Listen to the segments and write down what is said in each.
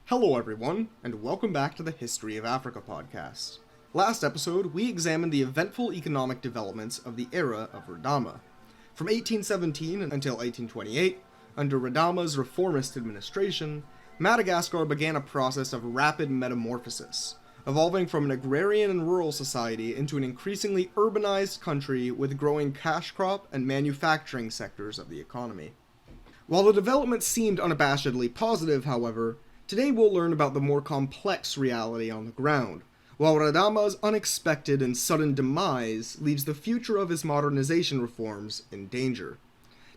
Hello everyone, and welcome back to the History of Africa podcast. Last episode, we examined the eventful economic developments of the era of Radama. From 1817 until 1828, under Radama's reformist administration, Madagascar began a process of rapid metamorphosis, evolving from an agrarian and rural society into an increasingly urbanized country with growing cash crop and manufacturing sectors of the economy. While the development seemed unabashedly positive, however, today we'll learn about the more complex reality on the ground, while Radama's unexpected and sudden demise leaves the future of his modernization reforms in danger.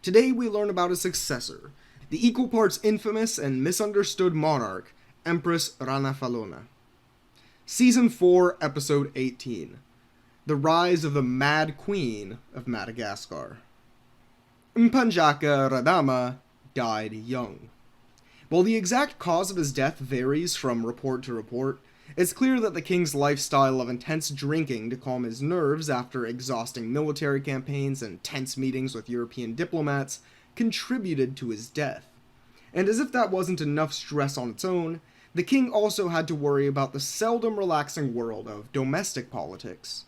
Today we learn about his successor, the equal parts infamous and misunderstood monarch, Empress Ranavalona. Season 4, Episode 18. The Rise of the Mad Queen of Madagascar. Mpanjaka Radama died young. While the exact cause of his death varies from report to report, it's clear that the king's lifestyle of intense drinking to calm his nerves after exhausting military campaigns and tense meetings with European diplomats contributed to his death. And as if that wasn't enough stress on its own, the king also had to worry about the seldom relaxing world of domestic politics.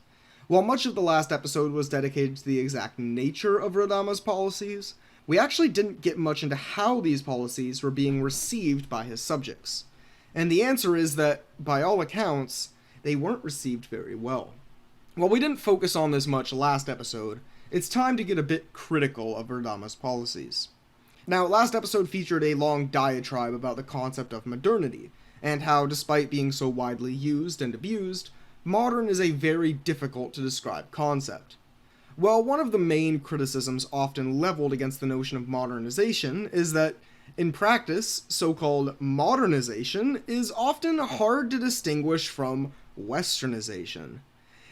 While much of the last episode was dedicated to the exact nature of Radama's policies, we actually didn't get much into how these policies were being received by his subjects. And the answer is that, by all accounts, they weren't received very well. While we didn't focus on this much last episode, it's time to get a bit critical of Radama's policies. Now, last episode featured a long diatribe about the concept of modernity, and how, despite being so widely used and abused, modern is a very difficult to describe concept. Well, one of the main criticisms often leveled against the notion of modernization is that, in practice, so-called modernization is often hard to distinguish from westernization.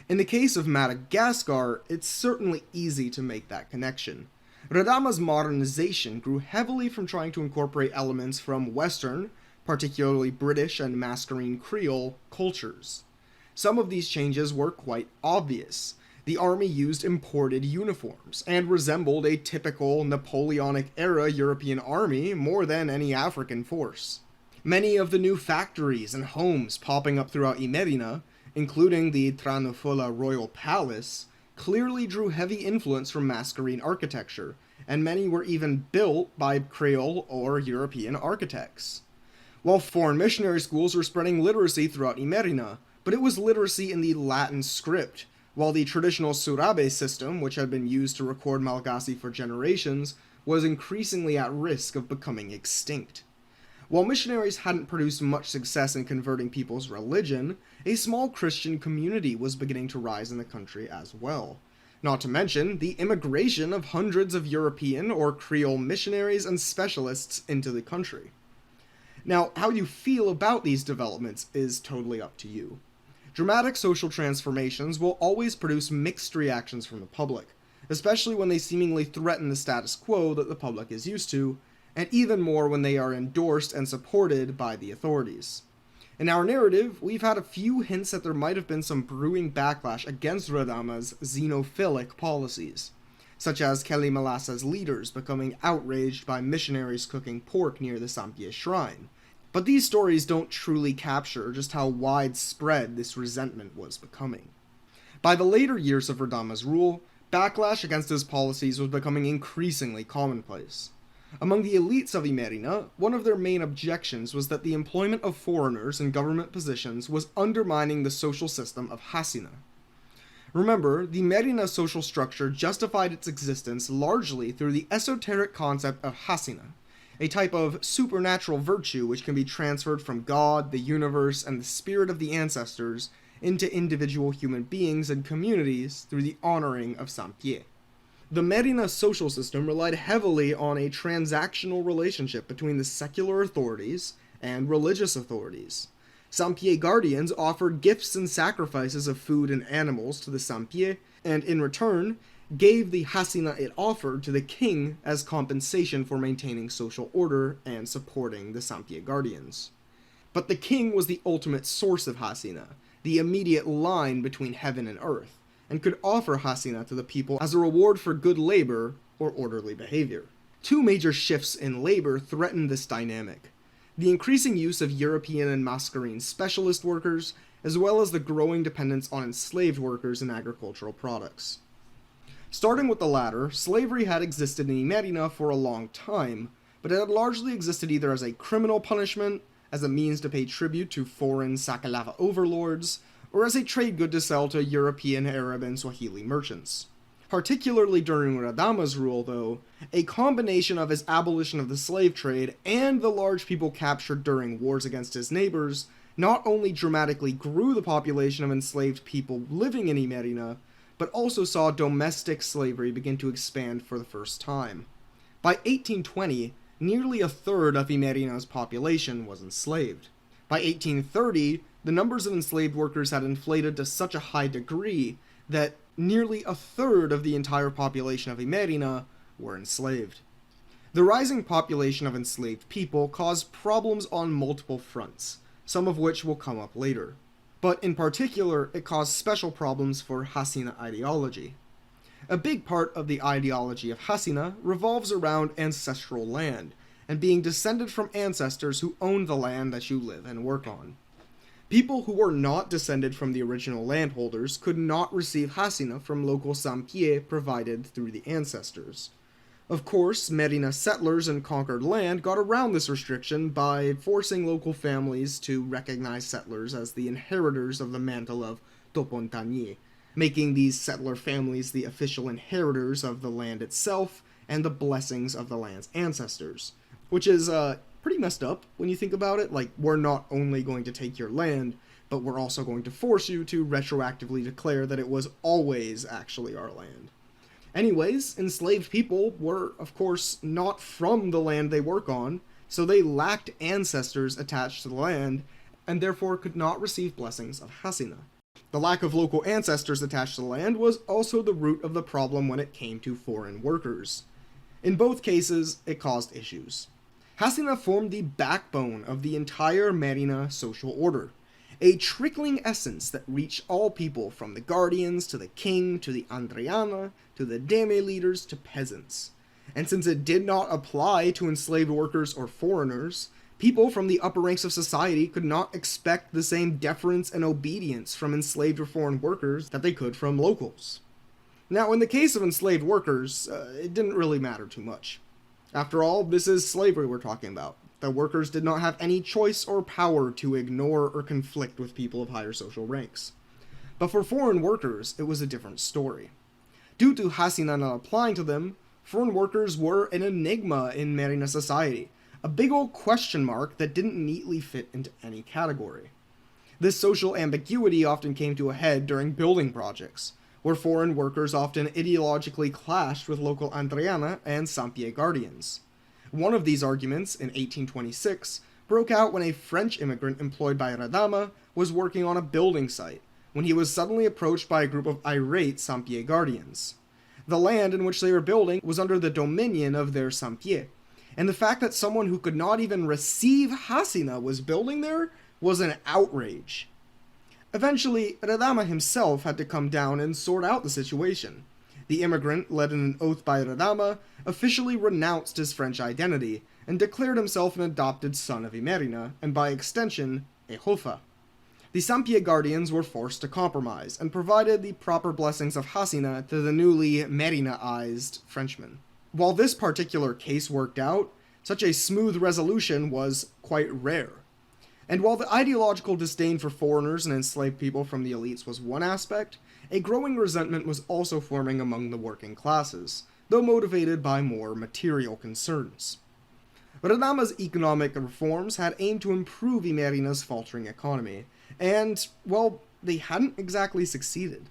In the case of Madagascar, it's certainly easy to make that connection. Radama's modernization grew heavily from trying to incorporate elements from Western, particularly British and Mascarene Creole, cultures. Some of these changes were quite obvious. The army used imported uniforms, and resembled a typical Napoleonic-era European army more than any African force. Many of the new factories and homes popping up throughout Merina, including the Ranavalona Royal Palace, clearly drew heavy influence from Mascarene architecture, and many were even built by Creole or European architects. While foreign missionary schools were spreading literacy throughout Merina, but it was literacy in the Latin script, while the traditional Surabe system, which had been used to record Malagasy for generations, was increasingly at risk of becoming extinct. While missionaries hadn't produced much success in converting people's religion, a small Christian community was beginning to rise in the country as well. Not to mention the immigration of hundreds of European or Creole missionaries and specialists into the country. Now, how you feel about these developments is totally up to you. Dramatic social transformations will always produce mixed reactions from the public, especially when they seemingly threaten the status quo that the public is used to, and even more when they are endorsed and supported by the authorities. In our narrative, we've had a few hints that there might have been some brewing backlash against Radama's xenophilic policies, such as Kelly Malassa's leaders becoming outraged by missionaries cooking pork near the Sampie shrine. But these stories don't truly capture just how widespread this resentment was becoming. By the later years of Radama's rule, backlash against his policies was becoming increasingly commonplace. Among the elites of Merina, one of their main objections was that the employment of foreigners in government positions was undermining the social system of Hasina. Remember, the Merina social structure justified its existence largely through the esoteric concept of Hasina, a type of supernatural virtue which can be transferred from God, the universe, and the spirit of the ancestors into individual human beings and communities through the honoring of Sampie. The Merina social system relied heavily on a transactional relationship between the secular authorities and religious authorities. Sampie guardians offered gifts and sacrifices of food and animals to the Sampie, and in return, gave the Hasina it offered to the king as compensation for maintaining social order and supporting the Sampie guardians. But the king was the ultimate source of Hasina, the immediate line between heaven and earth, and could offer Hasina to the people as a reward for good labor or orderly behavior. Two major shifts in labor threatened this dynamic. the increasing use of European and masquerine specialist workers, as well as the growing dependence on enslaved workers in agricultural products. Starting with the latter, slavery had existed in Merina for a long time, but it had largely existed either as a criminal punishment, as a means to pay tribute to foreign Sakalava overlords, or as a trade good to sell to European, Arab, and Swahili merchants. Particularly during Radama's rule, though, a combination of his abolition of the slave trade and the large people captured during wars against his neighbors not only dramatically grew the population of enslaved people living in Merina, but also saw domestic slavery begin to expand for the first time. By 1820, nearly a third of Merina's population was enslaved. By 1830, the numbers of enslaved workers had inflated to such a high degree that nearly a third of the entire population of Merina were enslaved. The rising population of enslaved people caused problems on multiple fronts, some of which will come up later. But in particular, it caused special problems for Hasina ideology. A big part of the ideology of Hasina revolves around ancestral land, and being descended from ancestors who own the land that you live and work on. People who were not descended from the original landholders could not receive Hasina from local sampie provided through the ancestors. Of course, Merina settlers in conquered land got around this restriction by forcing local families to recognize settlers as the inheritors of the mantle of Topontanie, making these settler families the official inheritors of the land itself and the blessings of the land's ancestors. Which is pretty messed up when you think about it. Like, we're not only going to take your land, but we're also going to force you to retroactively declare that it was always actually our land. Anyways, enslaved people were, of course, not from the land they work on, so they lacked ancestors attached to the land, and therefore could not receive blessings of Hasina. The lack of local ancestors attached to the land was also the root of the problem when it came to foreign workers. In both cases, it caused issues. Hasina formed the backbone of the entire Merina social order, a trickling essence that reached all people from the guardians to the king to the Andriana to the deme leaders to peasants. And since it did not apply to enslaved workers or foreigners, people from the upper ranks of society could not expect the same deference and obedience from enslaved or foreign workers that they could from locals. Now, in the case of enslaved workers, it didn't really matter too much. After all, this is slavery we're talking about. The workers did not have any choice or power to ignore or conflict with people of higher social ranks. But for foreign workers, it was a different story. Due to Hasina not applying to them, foreign workers were an enigma in Merina society, a big old question mark that didn't neatly fit into any category. This social ambiguity often came to a head during building projects, where foreign workers often ideologically clashed with local Andriana and Sampie guardians. One of these arguments, in 1826, broke out when a French immigrant employed by Radama was working on a building site, when he was suddenly approached by a group of irate Sampie guardians. The land in which they were building was under the dominion of their Sampie, and the fact that someone who could not even receive Hasina was building there was an outrage. Eventually, Radama himself had to come down and sort out the situation. The immigrant, led in an oath by Radama, officially renounced his French identity and declared himself an adopted son of Merina, and by extension, a Hofa. The Sampie guardians were forced to compromise and provided the proper blessings of Hasina to the newly Merina-ized Frenchman. While this particular case worked out, such a smooth resolution was quite rare. And while the ideological disdain for foreigners and enslaved people from the elites was one aspect, a growing resentment was also forming among the working classes, though motivated by more material concerns. Radama's economic reforms had aimed to improve Merina's faltering economy, and, well, they hadn't exactly succeeded.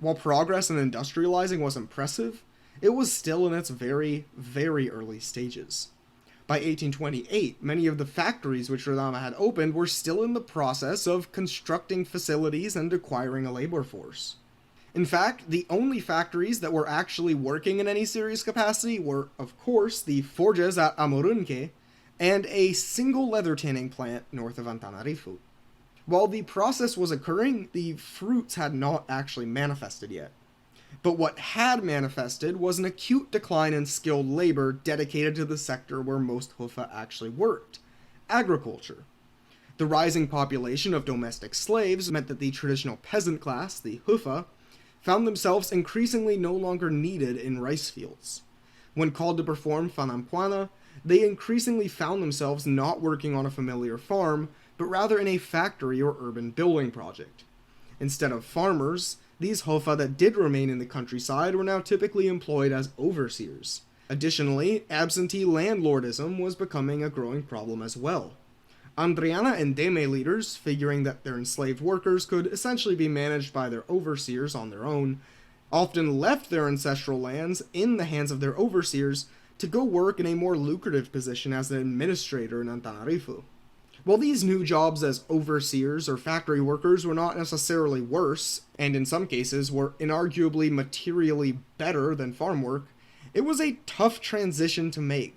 While progress in industrializing was impressive, it was still in its very, very early stages. By 1828, many of the factories which Radama had opened were still in the process of constructing facilities and acquiring a labor force. In fact, the only factories that were actually working in any serious capacity were, of course, the forges at Amorunke and a single leather tanning plant north of Antanarifu. While the process was occurring, the fruits had not actually manifested yet. But what had manifested was an acute decline in skilled labor dedicated to the sector where most Hufa actually worked, agriculture. The rising population of domestic slaves meant that the traditional peasant class, the hufa, found themselves increasingly no longer needed in rice fields. When called to perform fanampuana, they increasingly found themselves not working on a familiar farm, but rather in a factory or urban building project. Instead of farmers, these hufa that did remain in the countryside were now typically employed as overseers. Additionally, absentee landlordism was becoming a growing problem as well. Andriana and Deme leaders, figuring that their enslaved workers could essentially be managed by their overseers on their own, often left their ancestral lands in the hands of their overseers to go work in a more lucrative position as an administrator in Antananarivo. While these new jobs as overseers or factory workers were not necessarily worse, and in some cases were inarguably materially better than farm work, it was a tough transition to make.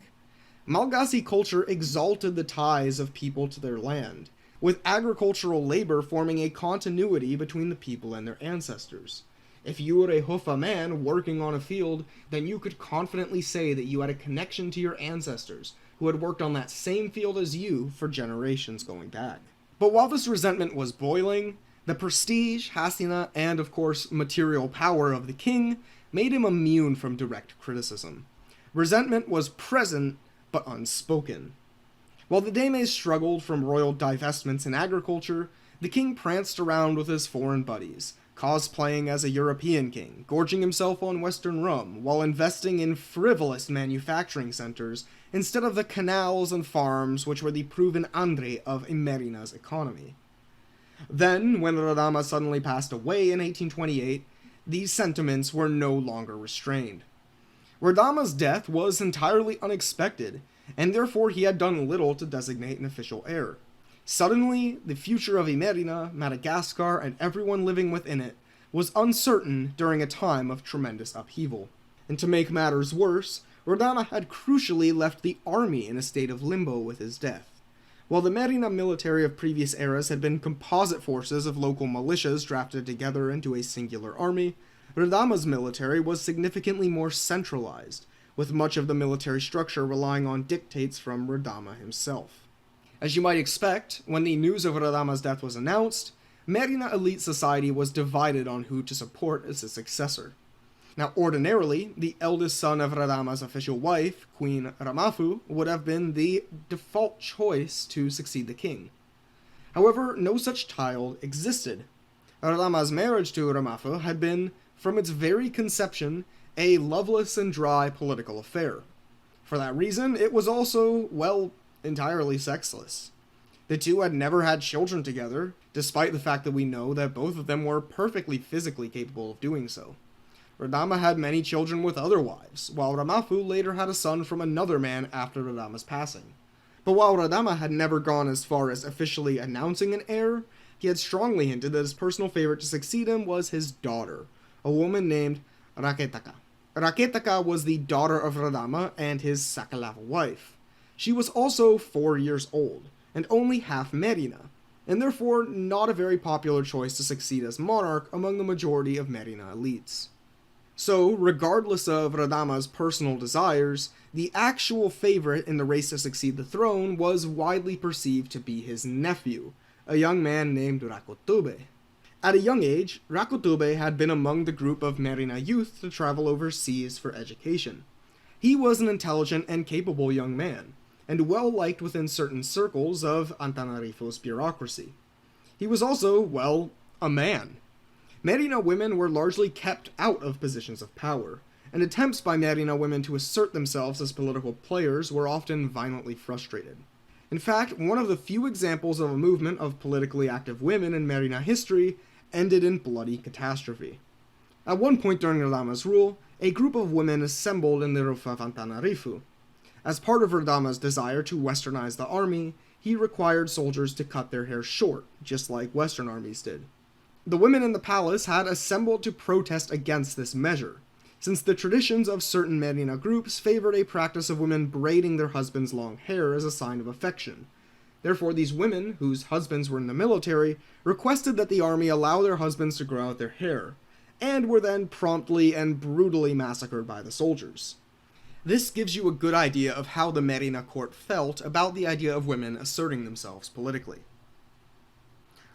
Malagasy culture exalted the ties of people to their land, with agricultural labor forming a continuity between the people and their ancestors. If you were a hufa man working on a field, then you could confidently say that you had a connection to your ancestors, who had worked on that same field as you for generations going back. But while this resentment was boiling, the prestige, hasina, and of course material power of the king made him immune from direct criticism. Resentment was present, but unspoken. While the Dames struggled from royal divestments in agriculture, the king pranced around with his foreign buddies, cosplaying as a European king, gorging himself on Western rum, while investing in frivolous manufacturing centers instead of the canals and farms which were the proven andre of Merina's economy. Then, when Radama suddenly passed away in 1828, these sentiments were no longer restrained. Radama's death was entirely unexpected, and therefore he had done little to designate an official heir. Suddenly, the future of Merina, Madagascar, and everyone living within it was uncertain during a time of tremendous upheaval. And to make matters worse, Radama had crucially left the army in a state of limbo with his death. While the Merina military of previous eras had been composite forces of local militias drafted together into a singular army, Radama's military was significantly more centralized, with much of the military structure relying on dictates from Radama himself. As you might expect, when the news of Radama's death was announced, Merina elite society was divided on who to support as his successor. Now, ordinarily, the eldest son of Radama's official wife, Queen Ramafu, would have been the default choice to succeed the king. However, no such child existed. Radama's marriage to Ramafu had been, from its very conception, a loveless and dry political affair. For that reason, it was also, well, entirely sexless. The two had never had children together, despite the fact that we know that both of them were perfectly physically capable of doing so. Radama had many children with other wives, while Ramafu later had a son from another man after Radama's passing. But while Radama had never gone as far as officially announcing an heir, he had strongly hinted that his personal favorite to succeed him was his daughter, a woman named Raketaka. Raketaka was the daughter of Radama and his Sakalava wife. She was also 4 years old, and only half Merina, and therefore not a very popular choice to succeed as monarch among the majority of Merina elites. So, regardless of Radama's personal desires, the actual favorite in the race to succeed the throne was widely perceived to be his nephew, a young man named Rakotube. At a young age, Rakotube had been among the group of Merina youth to travel overseas for education. He was an intelligent and capable young man, and well liked within certain circles of Antananarivo's bureaucracy. He was also, well, a man. Merina women were largely kept out of positions of power, and attempts by Merina women to assert themselves as political players were often violently frustrated. In fact, one of the few examples of a movement of politically active women in Merina history ended in bloody catastrophe. At one point during Radama's rule, a group of women assembled in the roof of Antananarivo. As part of Radama's desire to westernize the army, he required soldiers to cut their hair short, just like Western armies did. The women in the palace had assembled to protest against this measure, since the traditions of certain Merina groups favored a practice of women braiding their husbands' long hair as a sign of affection. Therefore, these women, whose husbands were in the military, requested that the army allow their husbands to grow out their hair, and were then promptly and brutally massacred by the soldiers. This gives you a good idea of how the Merina court felt about the idea of women asserting themselves politically.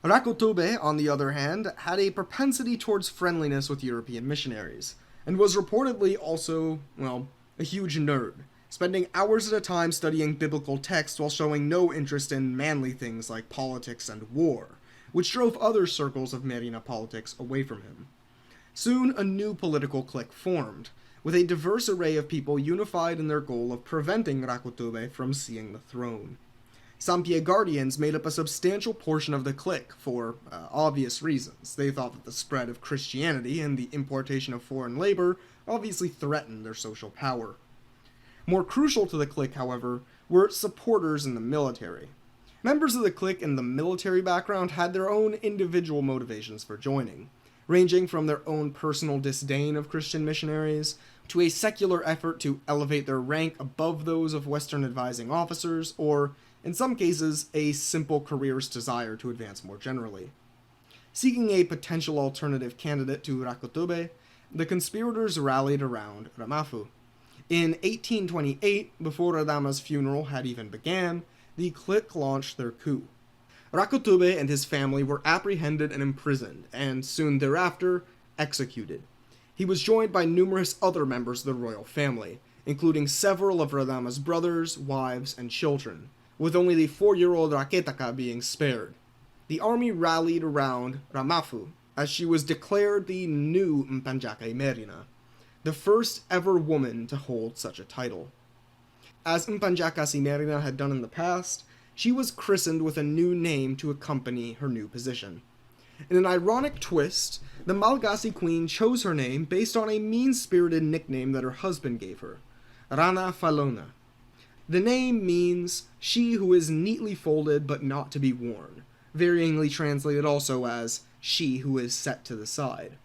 Rakotobe, on the other hand, had a propensity towards friendliness with European missionaries, and was reportedly also, well, a huge nerd, spending hours at a time studying biblical texts while showing no interest in manly things like politics and war, which drove other circles of Merina politics away from him. Soon, a new political clique formed, with a diverse array of people unified in their goal of preventing Rakotobe from seeing the throne. Sampier Guardians made up a substantial portion of the clique for obvious reasons. They thought that the spread of Christianity and the importation of foreign labor obviously threatened their social power. More crucial to the clique, however, were supporters in the military. Members of the clique in the military background had their own individual motivations for joining, ranging from their own personal disdain of Christian missionaries to a secular effort to elevate their rank above those of Western advising officers, or, in some cases, a simple career's desire to advance more generally. Seeking a potential alternative candidate to Rakotobe, the conspirators rallied around Ramafu. In 1828, before Radama's funeral had even began, the clique launched their coup. Rakotobe and his family were apprehended and imprisoned, and soon thereafter, executed. He was joined by numerous other members of the royal family, including several of Radama's brothers, wives, and children, with only the 4-year-old Raketaka being spared. The army rallied around Ramafu, as she was declared the new Mpanjaka Merina, the first ever woman to hold such a title. As Mpanjaka Merina had done in the past, she was christened with a new name to accompany her new position. In an ironic twist, the Malagasy queen chose her name based on a mean-spirited nickname that her husband gave her, Ranavalona. The name means she who is neatly folded but not to be worn, varyingly translated also as she who is set to the side.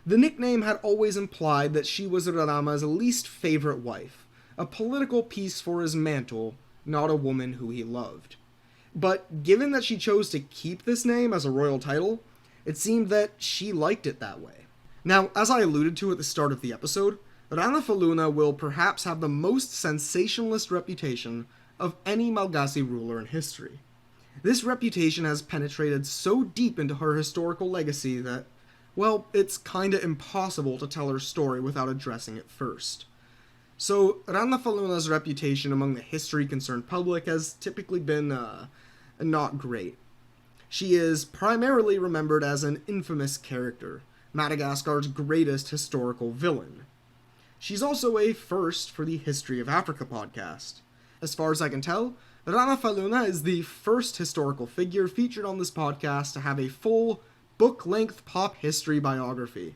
The nickname had always implied that she was Radama's least favorite wife, a political piece for his mantle, not a woman who he loved. But given that she chose to keep this name as a royal title, it seemed that she liked it that way. Now, as I alluded to at the start of the episode, Ranavalona will perhaps have the most sensationalist reputation of any Malagasy ruler in history. This reputation has penetrated so deep into her historical legacy that, well, it's kinda impossible to tell her story without addressing it first. So, Ranavalona's reputation among the history-concerned public has typically been, not great. She is primarily remembered as an infamous character, Madagascar's greatest historical villain. She's also a first for the History of Africa podcast. As far as I can tell, Ranavalona is the first historical figure featured on this podcast to have a full, book-length pop history biography.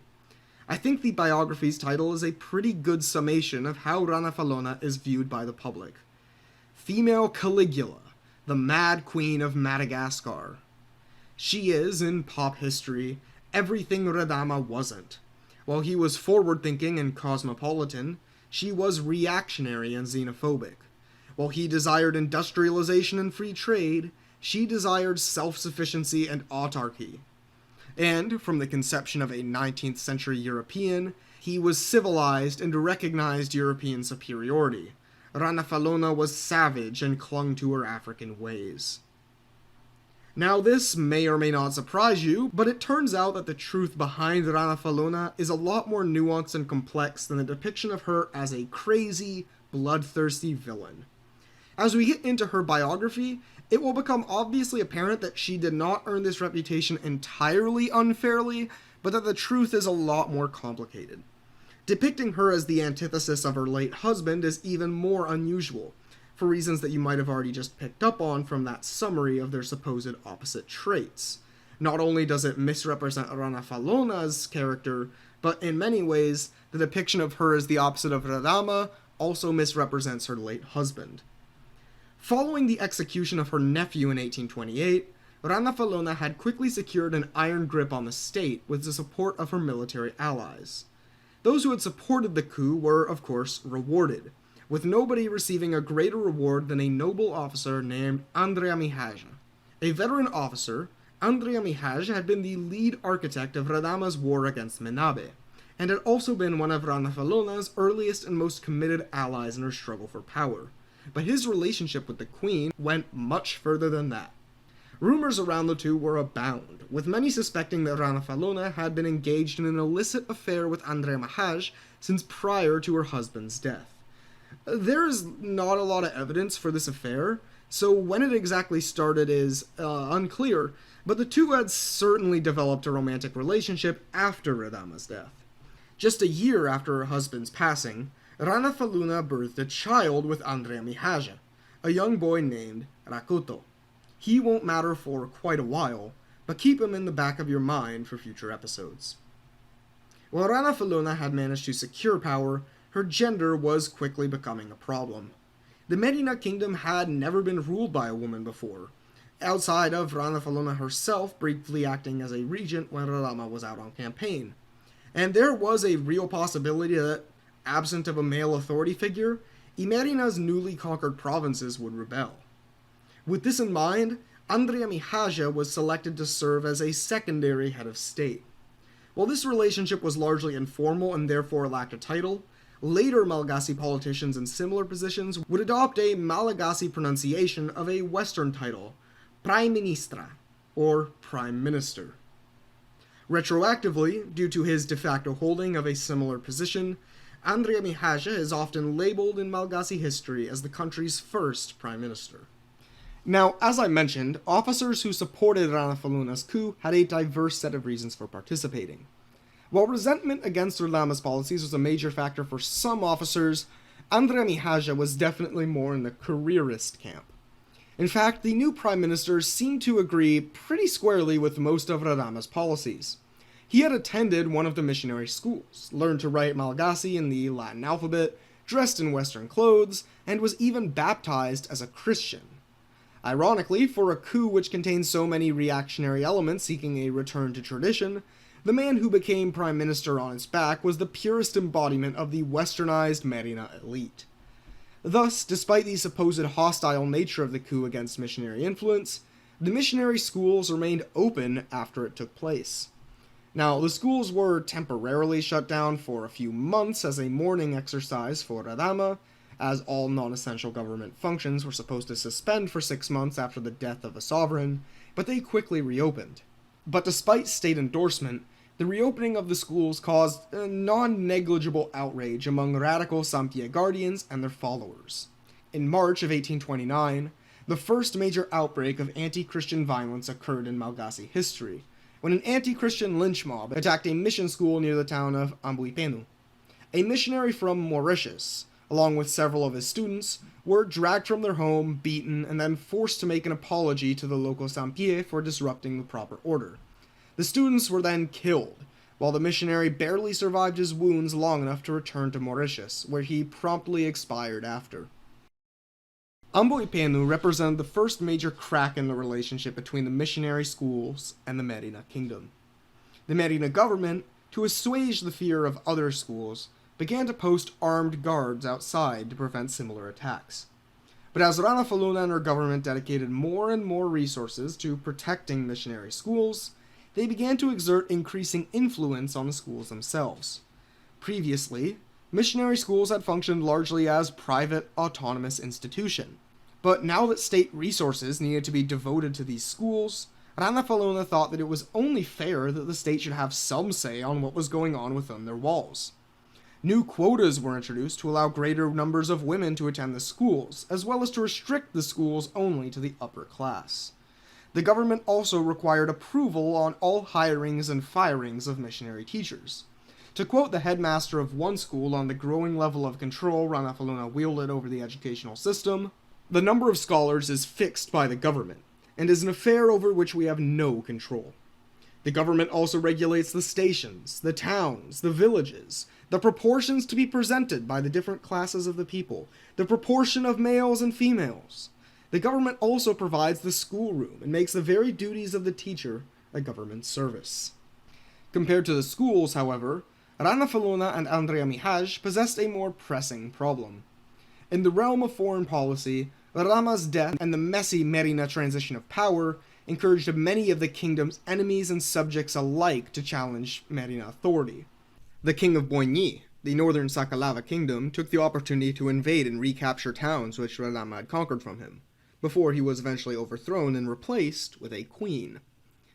I think the biography's title is a pretty good summation of how Ranavalona is viewed by the public. Female Caligula, the Mad Queen of Madagascar. She is, in pop history, everything Radama wasn't. While he was forward-thinking and cosmopolitan, she was reactionary and xenophobic. While he desired industrialization and free trade, she desired self-sufficiency and autarky. And, from the conception of a 19th century European, he was civilized and recognized European superiority. Ranavalona was savage and clung to her African ways. Now this may or may not surprise you, but it turns out that the truth behind Ranavalona is a lot more nuanced and complex than the depiction of her as a crazy, bloodthirsty villain. As we get into her biography, it will become obviously apparent that she did not earn this reputation entirely unfairly, but that the truth is a lot more complicated. Depicting her as the antithesis of her late husband is even more unusual, for reasons that you might have already just picked up on from that summary of their supposed opposite traits. Not only does it misrepresent Ranavalona's character, but in many ways, the depiction of her as the opposite of Radama also misrepresents her late husband. Following the execution of her nephew in 1828, Ranavalona had quickly secured an iron grip on the state with the support of her military allies. Those who had supported the coup were, of course, rewarded, with nobody receiving a greater reward than a noble officer named Andrea Mihaj. A veteran officer, Andrea Mihaj had been the lead architect of Radama's war against Menabe, and had also been one of Ranavalona's earliest and most committed allies in her struggle for power. But his relationship with the queen went much further than that. Rumors around the two were abound, with many suspecting that Ranavalona had been engaged in an illicit affair with Radama I since prior to her husband's death. There is not a lot of evidence for this affair, so when it exactly started is unclear, but the two had certainly developed a romantic relationship after Radama's death. Just a year after her husband's passing, Ranavalona birthed a child with Radama I, a young boy named Rakoto. He won't matter for quite a while, but keep him in the back of your mind for future episodes. While Ranavalona had managed to secure power, her gender was quickly becoming a problem. The Merina kingdom had never been ruled by a woman before, outside of Ranavalona herself briefly acting as a regent when Radama was out on campaign. And there was a real possibility that, absent of a male authority figure, Merina's newly conquered provinces would rebel. With this in mind, Radama I was selected to serve as a secondary head of state. While this relationship was largely informal and therefore lacked a title, later Malagasy politicians in similar positions would adopt a Malagasy pronunciation of a Western title, Prime Ministra, or Prime Minister. Retroactively, due to his de facto holding of a similar position, Radama I is often labeled in Malagasy history as the country's first Prime Minister. Now, as I mentioned, officers who supported Ranavalona's coup had a diverse set of reasons for participating. While resentment against Radama's policies was a major factor for some officers, Radama I was definitely more in the careerist camp. In fact, the new prime minister seemed to agree pretty squarely with most of Radama's policies. He had attended one of the missionary schools, learned to write Malagasy in the Latin alphabet, dressed in Western clothes, and was even baptized as a Christian. Ironically, for a coup which contained so many reactionary elements seeking a return to tradition, the man who became prime minister on its back was the purest embodiment of the westernized Merina elite. Thus, despite the supposed hostile nature of the coup against missionary influence, the missionary schools remained open after it took place. Now, the schools were temporarily shut down for a few months as a mourning exercise for Radama, as all non-essential government functions were supposed to suspend for 6 months after the death of a sovereign, but they quickly reopened. But despite state endorsement, the reopening of the schools caused a non-negligible outrage among radical Sampie guardians and their followers. In March of 1829, the first major outbreak of anti-Christian violence occurred in Malagasy history, when an anti-Christian lynch mob attacked a mission school near the town of Amboipenu. A missionary from Mauritius, along with several of his students, were dragged from their home, beaten, and then forced to make an apology to the local Sampie for disrupting the proper order. The students were then killed, while the missionary barely survived his wounds long enough to return to Mauritius, where he promptly expired after. Amboipenu represented the first major crack in the relationship between the missionary schools and the Merina kingdom. The Merina government, to assuage the fear of other schools, began to post armed guards outside to prevent similar attacks. But as Ranavalona and her government dedicated more and more resources to protecting missionary schools, they began to exert increasing influence on the schools themselves. Previously, missionary schools had functioned largely as private, autonomous institutions. But now that state resources needed to be devoted to these schools, Ranavalona thought that it was only fair that the state should have some say on what was going on within their walls. New quotas were introduced to allow greater numbers of women to attend the schools, as well as to restrict the schools only to the upper class. The government also required approval on all hirings and firings of missionary teachers. To quote the headmaster of one school on the growing level of control Ranavalona wielded over the educational system, "The number of scholars is fixed by the government, and is an affair over which we have no control. The government also regulates the stations, the towns, the villages, the proportions to be presented by the different classes of the people, the proportion of males and females. The government also provides the schoolroom and makes the very duties of the teacher a government service." Compared to the schools, however, Ranavalona and Radama I possessed a more pressing problem. In the realm of foreign policy, Radama's death and the messy Merina transition of power encouraged many of the kingdom's enemies and subjects alike to challenge Merina authority. The king of Boigny, the northern Sakalava kingdom, took the opportunity to invade and recapture towns which Radama had conquered from him, before he was eventually overthrown and replaced with a queen.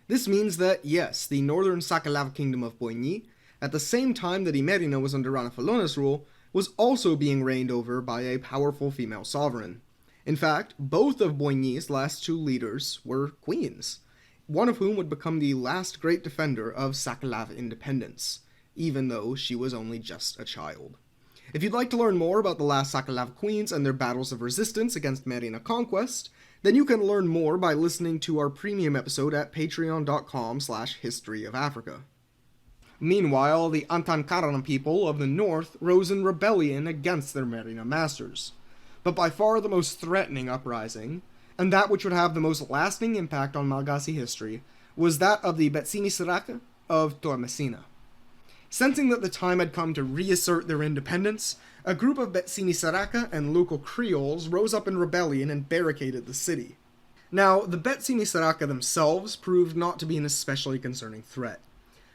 This means that, yes, the northern Sakalava kingdom of Boigny, at the same time that Merina was under Ranavalona's rule, was also being reigned over by a powerful female sovereign. In fact, both of Boigny's last two leaders were queens, one of whom would become the last great defender of Sakalava independence, even though she was only just a child. If you'd like to learn more about the last Sakalava queens and their battles of resistance against Merina conquest, then you can learn more by listening to our premium episode at patreon.com/historyofafrica. Meanwhile, the Antankarana people of the north rose in rebellion against their Merina masters. But by far the most threatening uprising, and that which would have the most lasting impact on Malagasy history, was that of the Betsimisaraka of Toamasina. Sensing that the time had come to reassert their independence, a group of Betsimisaraka and local Creoles rose up in rebellion and barricaded the city. Now, the Betsimisaraka themselves proved not to be an especially concerning threat.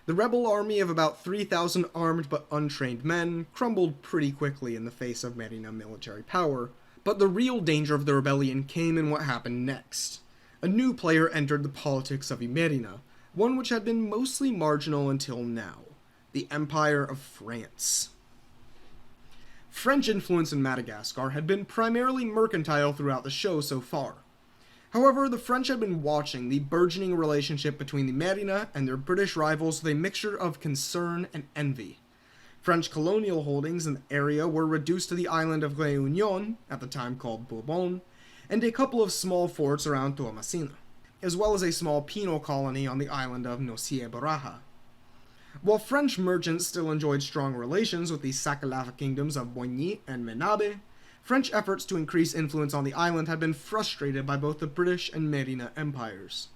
The rebel army of about 3,000 armed but untrained men crumbled pretty quickly in the face of Merina military power, but the real danger of the rebellion came in what happened next. A new player entered the politics of Merina, one which had been mostly marginal until now: the Empire of France. French influence in Madagascar had been primarily mercantile throughout the show so far. However, the French had been watching the burgeoning relationship between the Merina and their British rivals with a mixture of concern and envy. French colonial holdings in the area were reduced to the island of Réunion, at the time called Bourbon, and a couple of small forts around Toamasina, as well as a small penal colony on the island of Nosiebaraha. While French merchants still enjoyed strong relations with the Sakalava kingdoms of Boigny and Menabe, French efforts to increase influence on the island had been frustrated by both the British and Merina empires.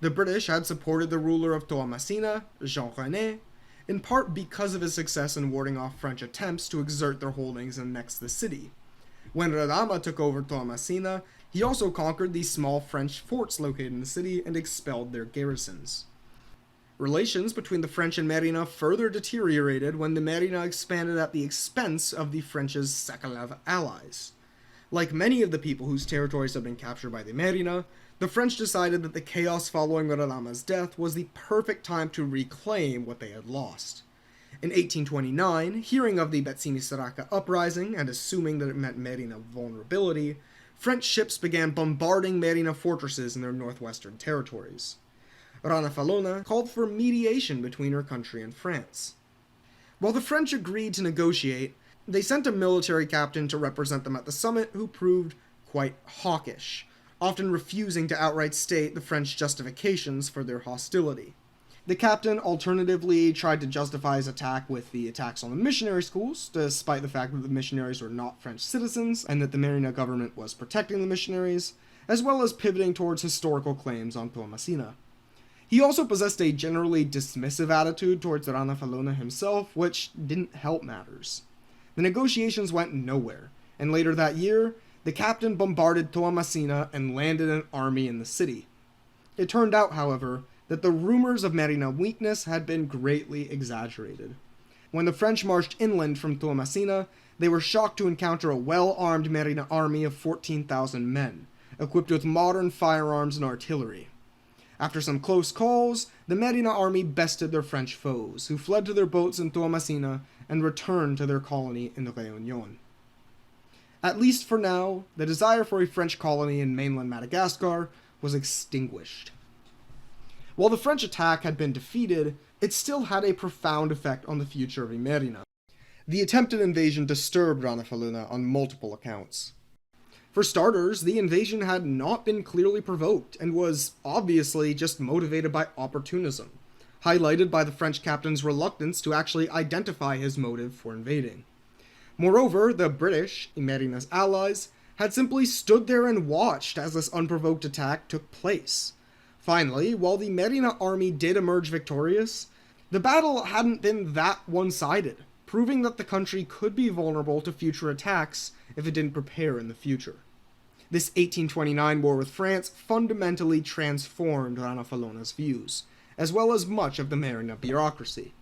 The British had supported the ruler of Toamasina, Jean René, in part because of his success in warding off French attempts to exert their holdings and annex the city. When Radama took over Toamasina, he also conquered the small French forts located in the city and expelled their garrisons. Relations between the French and Merina further deteriorated when the Merina expanded at the expense of the French's Sakalava allies. Like many of the people whose territories had been captured by the Merina, the French decided that the chaos following Radama's death was the perfect time to reclaim what they had lost. In 1829, hearing of the Betsimisaraka uprising and assuming that it meant Merina vulnerability, French ships began bombarding Merina fortresses in their northwestern territories. Ranavalona called for mediation between her country and France. While the French agreed to negotiate, they sent a military captain to represent them at the summit who proved quite hawkish, often refusing to outright state the French justifications for their hostility. The captain alternatively tried to justify his attack with the attacks on the missionary schools, despite the fact that the missionaries were not French citizens and that the Merina government was protecting the missionaries, as well as pivoting towards historical claims on Toamasina. He also possessed a generally dismissive attitude towards Ranavalona himself, which didn't help matters. The negotiations went nowhere, and later that year, the captain bombarded Toamasina and landed an army in the city. It turned out, however, that the rumors of Merina weakness had been greatly exaggerated. When the French marched inland from Toamasina, they were shocked to encounter a well-armed Merina army of 14,000 men, equipped with modern firearms and artillery. After some close calls, the Merina army bested their French foes, who fled to their boats in Toamasina and returned to their colony in Réunion. At least for now, the desire for a French colony in mainland Madagascar was extinguished. While the French attack had been defeated, it still had a profound effect on the future of Merina. The attempted invasion disturbed Ranavalona on multiple accounts. For starters, the invasion had not been clearly provoked and was obviously just motivated by opportunism, highlighted by the French captain's reluctance to actually identify his motive for invading. Moreover, the British, Merina's allies, had simply stood there and watched as this unprovoked attack took place. Finally, while the Merina army did emerge victorious, the battle hadn't been that one-sided, proving that the country could be vulnerable to future attacks if it didn't prepare in the future. This 1829 war with France fundamentally transformed Ranavalona's views, as well as much of the Merina bureaucracy.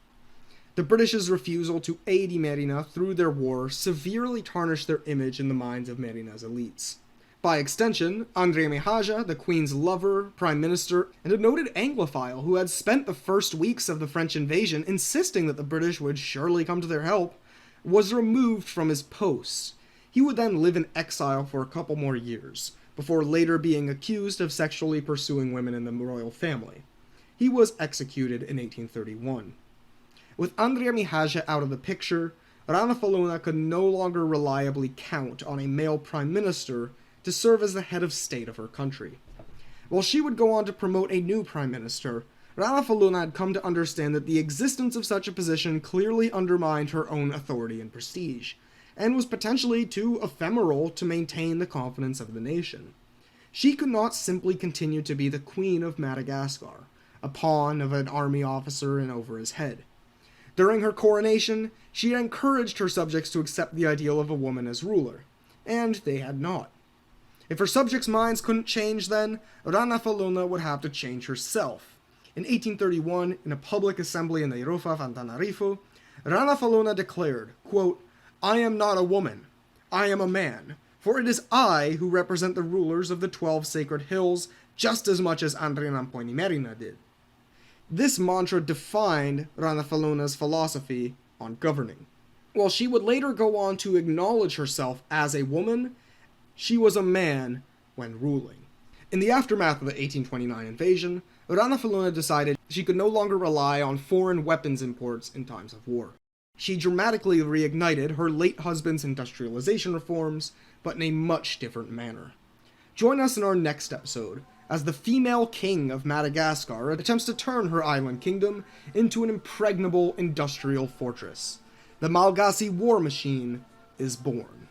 The British's refusal to aid Merina through their war severely tarnished their image in the minds of Merina's elites. By extension, André Mihaja, the Queen's lover, Prime Minister, and a noted Anglophile who had spent the first weeks of the French invasion insisting that the British would surely come to their help, was removed from his post. He would then live in exile for a couple more years, before later being accused of sexually pursuing women in the royal family. He was executed in 1831. With André Mihaja out of the picture, Ranavalona could no longer reliably count on a male prime minister to serve as the head of state of her country. While she would go on to promote a new prime minister, Ranavalona had come to understand that the existence of such a position clearly undermined her own authority and prestige, and was potentially too ephemeral to maintain the confidence of the nation. She could not simply continue to be the Queen of Madagascar, a pawn of an army officer and over his head. During her coronation, she had encouraged her subjects to accept the ideal of a woman as ruler, and they had not. If her subjects' minds couldn't change then, Ranavalona would have to change herself. In 1831, in a public assembly in the Irofa of Antananarivo, Ranavalona declared, quote, "I am not a woman. I am a man, for it is I who represent the rulers of the 12 sacred hills just as much as André Merina did." This mantra defined Ranavalona's philosophy on governing. While she would later go on to acknowledge herself as a woman, she was a man when ruling. In the aftermath of the 1829 invasion, Ranavalona decided she could no longer rely on foreign weapons imports in times of war. She dramatically reignited her late husband's industrialization reforms, but in a much different manner. Join us in our next episode, as the female king of Madagascar attempts to turn her island kingdom into an impregnable industrial fortress. The Malagasy war machine is born.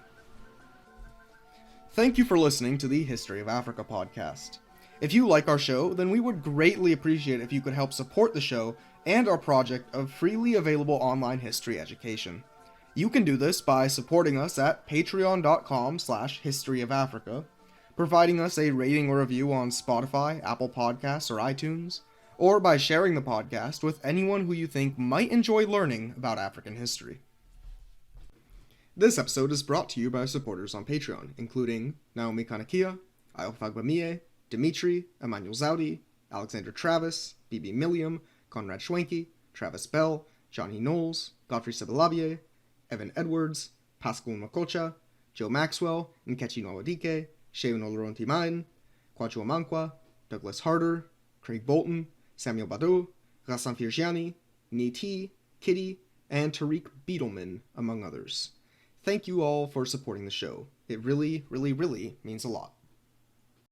Thank you for listening to the History of Africa podcast. If you like our show, then we would greatly appreciate if you could help support the show and our project of freely available online history education. You can do this by supporting us at patreon.com/historyofafrica, providing us a rating or review on Spotify, Apple Podcasts, or iTunes, or by sharing the podcast with anyone who you think might enjoy learning about African history. This episode is brought to you by supporters on Patreon, including Naomi Kanakia, Ayofagbamie, Dimitri, Emmanuel Zaudi, Alexander Travis, BB Milliam, Conrad Schwenke, Travis Bell, Johnny Knowles, Godfrey Sebelabier, Evan Edwards, Pascal Makocha, Joe Maxwell, Nkechi Nwawadike, Sheun Oloronti Main, Kwachu Amankwa, Douglas Harder, Craig Bolton, Samuel Badeau, Ghassan Firgiani, Niti, Kitty, and Tariq Beetleman, among others. Thank you all for supporting the show. It really, really, really means a lot.